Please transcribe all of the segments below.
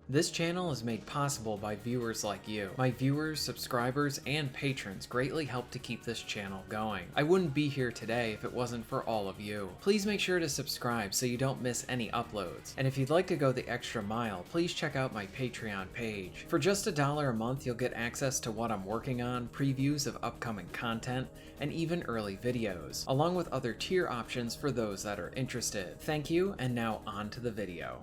This channel is made possible by viewers like you. My viewers, subscribers, and patrons greatly help to keep this channel going. I wouldn't be here today if it wasn't for all of you. Please make sure to subscribe so you don't miss any uploads. And if you'd like to go the extra mile, please check out my Patreon page. For just $1 a month, you'll get access to what I'm working on, previews of upcoming content, and even early videos, along with other tier options for those that are interested. Thank you, and now on to the video.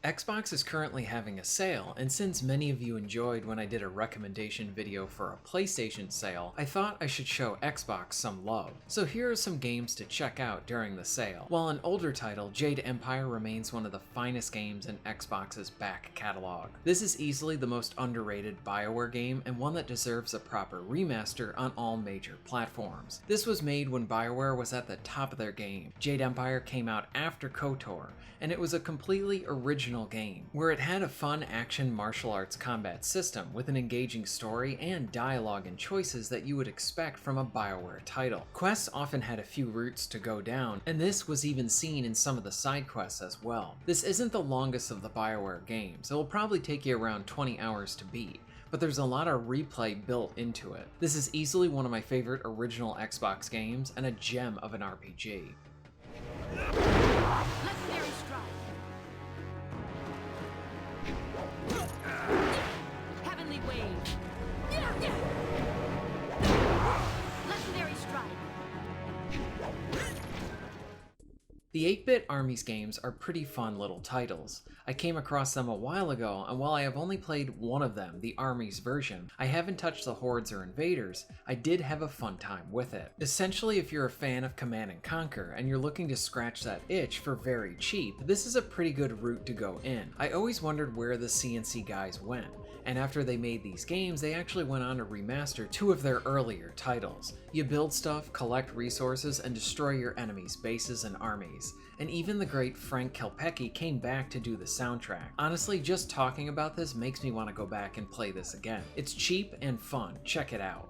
Xbox is currently having a sale, and since many of you enjoyed when I did a recommendation video for a PlayStation sale, I thought I should show Xbox some love. So here are some games to check out during the sale. While an older title, Jade Empire remains one of the finest games in Xbox's back catalog. This is easily the most underrated BioWare game and one that deserves a proper remaster on all major platforms. This was made when BioWare was at the top of their game. Jade Empire came out after KOTOR, and it was a completely original game, where it had a fun action martial arts combat system with an engaging story and dialogue and choices that you would expect from a BioWare title. Quests often had a few routes to go down, and this was even seen in some of the side quests as well. This isn't the longest of the BioWare games. It will probably take you around 20 hours to beat, but there's a lot of replay built into it. This is easily one of my favorite original Xbox games and a gem of an RPG. Legendary strike. Heavenly wave. Legendary strike. The 8-Bit Armies games are pretty fun little titles. I came across them a while ago, and while I have only played one of them, the Armies version, I haven't touched the Hordes or Invaders, I did have a fun time with it. Essentially, if you're a fan of Command & Conquer, and you're looking to scratch that itch for very cheap, this is a pretty good route to go in. I always wondered where the CNC guys went, and after they made these games, they actually went on to remaster 2 of their earlier titles. You build stuff, collect resources, and destroy your enemies' bases and armies. And even the great Frank Kelpecki came back to do the soundtrack. Honestly, just talking about this makes me want to go back and play this again. It's cheap and fun, check it out.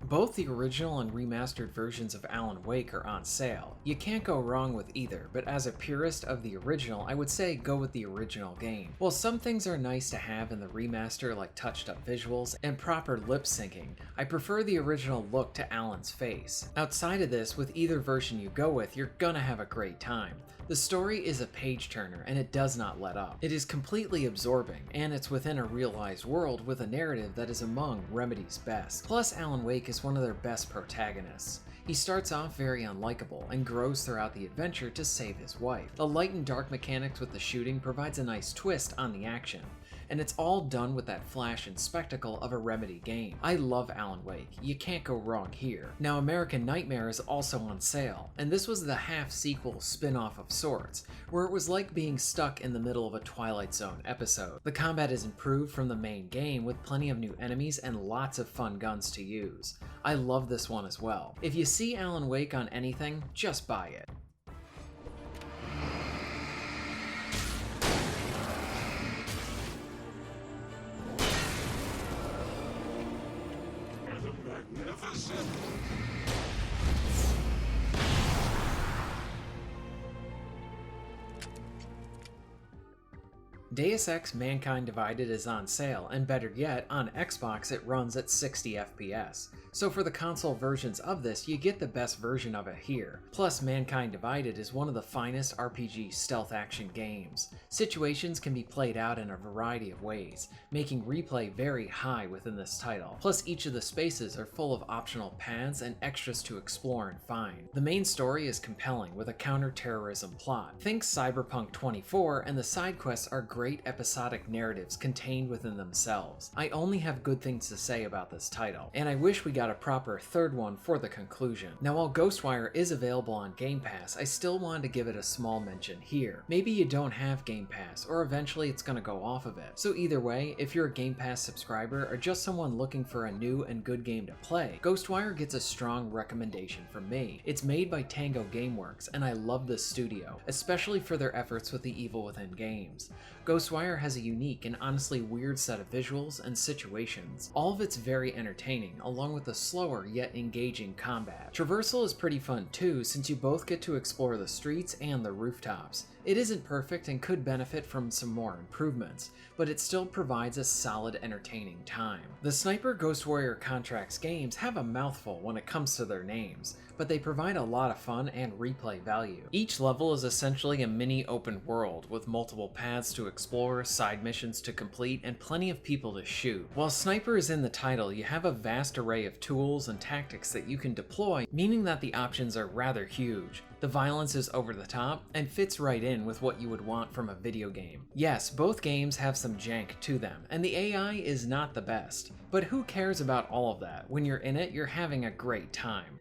Both the original and remastered versions of Alan Wake are on sale. You can't go wrong with either, but as a purist of the original, I would say go with the original game. While some things are nice to have in the remaster like touched up visuals and proper lip syncing, I prefer the original look to Alan's face. Outside of this, with either version you go with, you're gonna have a great time. The story is a page turner and it does not let up. It is completely absorbing, and it's within a realized world with a narrative that is among Remedy's best. Plus, Alan Wake is one of their best protagonists. He starts off very unlikable and grows throughout the adventure to save his wife. The light and dark mechanics with the shooting provides a nice twist on the action, and it's all done with that flash and spectacle of a Remedy game. I love Alan Wake, you can't go wrong here. Now, American Nightmare is also on sale, and this was the half-sequel spin-off of sorts, where it was like being stuck in the middle of a Twilight Zone episode. The combat is improved from the main game with plenty of new enemies and lots of fun guns to use. I love this one as well. If you see Alan Wake on anything, just buy it. Deus Ex: Mankind Divided is on sale, and better yet, on Xbox it runs at 60 FPS. So for the console versions of this, you get the best version of it here. Plus, Mankind Divided is one of the finest RPG stealth action games. Situations can be played out in a variety of ways, making replay very high within this title. Plus, each of the spaces are full of optional paths and extras to explore and find. The main story is compelling with a counter-terrorism plot. Think Cyberpunk 24, and the side quests are great episodic narratives contained within themselves. I only have good things to say about this title, and I wish we got a proper third one for the conclusion. Now, while Ghostwire is available on Game Pass, I still wanted to give it a small mention here. Maybe you don't have Game Pass, or eventually it's gonna go off of it. So either way, if you're a Game Pass subscriber or just someone looking for a new and good game to play, Ghostwire gets a strong recommendation from me. It's made by Tango Gameworks, and I love this studio, especially for their efforts with the Evil Within games. Ghostwire has a unique and honestly weird set of visuals and situations. All of it's very entertaining, along with a slower yet engaging combat. Traversal is pretty fun too, since you both get to explore the streets and the rooftops. It isn't perfect and could benefit from some more improvements, but it still provides a solid, entertaining time. The Sniper Ghost Warrior Contracts games have a mouthful when it comes to their names, but they provide a lot of fun and replay value. Each level is essentially a mini open world with multiple paths to explore, side missions to complete, and plenty of people to shoot. While Sniper is in the title, you have a vast array of tools and tactics that you can deploy, meaning that the options are rather huge. The violence is over the top and fits right in with what you would want from a video game. Yes, both games have some jank to them, and the AI is not the best, but who cares about all of that? When you're in it, you're having a great time.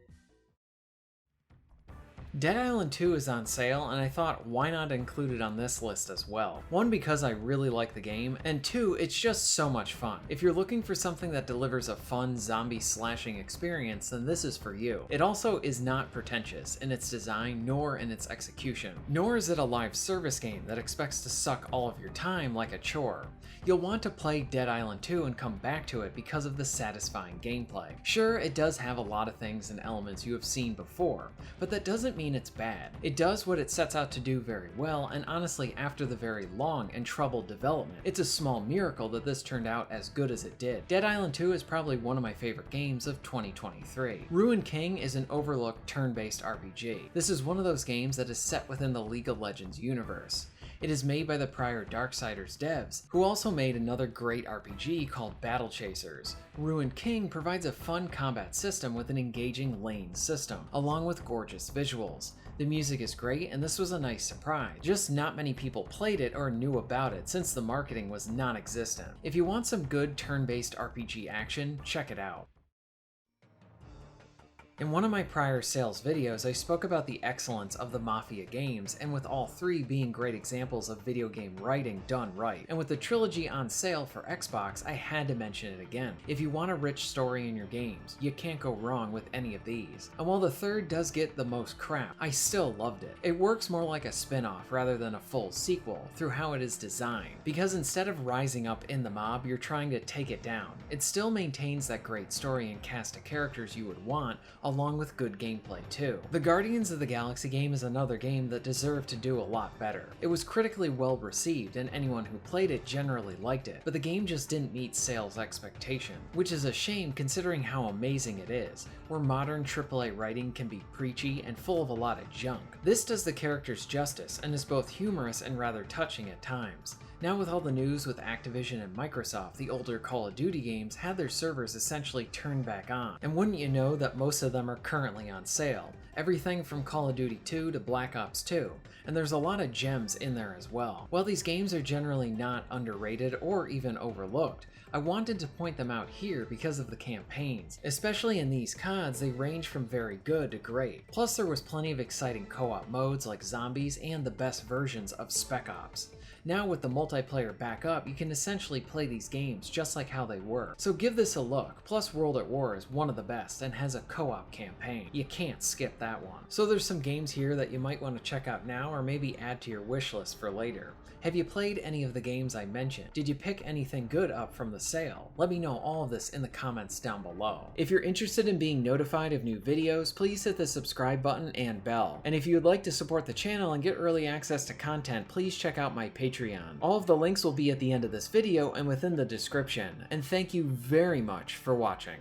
Dead Island 2 is on sale, and I thought why not include it on this list as well. One, because I really like the game, and two, it's just so much fun. If you're looking for something that delivers a fun zombie slashing experience, then this is for you. It also is not pretentious in its design nor in its execution, nor is it a live service game that expects to suck all of your time like a chore. You'll want to play Dead Island 2 and come back to it because of the satisfying gameplay. Sure, it does have a lot of things and elements you have seen before, but that doesn't mean it's bad. It does what it sets out to do very well, and honestly, after the very long and troubled development, it's a small miracle that this turned out as good as it did. Dead Island 2 is probably one of my favorite games of 2023. Ruined King is an overlooked turn-based RPG. This is one of those games that is set within the League of Legends universe. It is made by the prior Darksiders devs, who also made another great RPG called Battle Chasers. Ruined King provides a fun combat system with an engaging lane system, along with gorgeous visuals. The music is great, and this was a nice surprise. Just not many people played it or knew about it since the marketing was non-existent. If you want some good turn-based RPG action, check it out. In one of my prior sales videos, I spoke about the excellence of the Mafia games, and with all three being great examples of video game writing done right. And with the trilogy on sale for Xbox, I had to mention it again. If you want a rich story in your games, you can't go wrong with any of these. And while the third does get the most crap, I still loved it. It works more like a spin-off rather than a full sequel through how it is designed, because instead of rising up in the mob, you're trying to take it down. It still maintains that great story and cast of characters you would want, along with good gameplay too. The Guardians of the Galaxy game is another game that deserved to do a lot better. It was critically well received, and anyone who played it generally liked it, but the game just didn't meet sales expectation, which is a shame considering how amazing it is, where modern AAA writing can be preachy and full of a lot of junk. This does the characters justice and is both humorous and rather touching at times. Now with all the news with Activision and Microsoft, the older Call of Duty games had their servers essentially turned back on, and wouldn't you know that most of them are currently on sale. Everything from Call of Duty 2 to Black Ops 2, and there's a lot of gems in there as well. While these games are generally not underrated or even overlooked, I wanted to point them out here because of the campaigns. Especially in these CODs, they range from very good to great. Plus there was plenty of exciting co-op modes like zombies and the best versions of Spec Ops. Now with the multiplayer back up, you can essentially play these games just like how they were. So give this a look. Plus World at War is one of the best and has a co-op campaign. You can't skip that one. So there's some games here that you might want to check out now or maybe add to your wish list for later. Have you played any of the games I mentioned? Did you pick anything good up from the sale? Let me know all of this in the comments down below. If you're interested in being notified of new videos, please hit the subscribe button and bell. And if you would like to support the channel and get early access to content, please check out my Patreon. All of the links will be at the end of this video and within the description. And thank you very much for watching.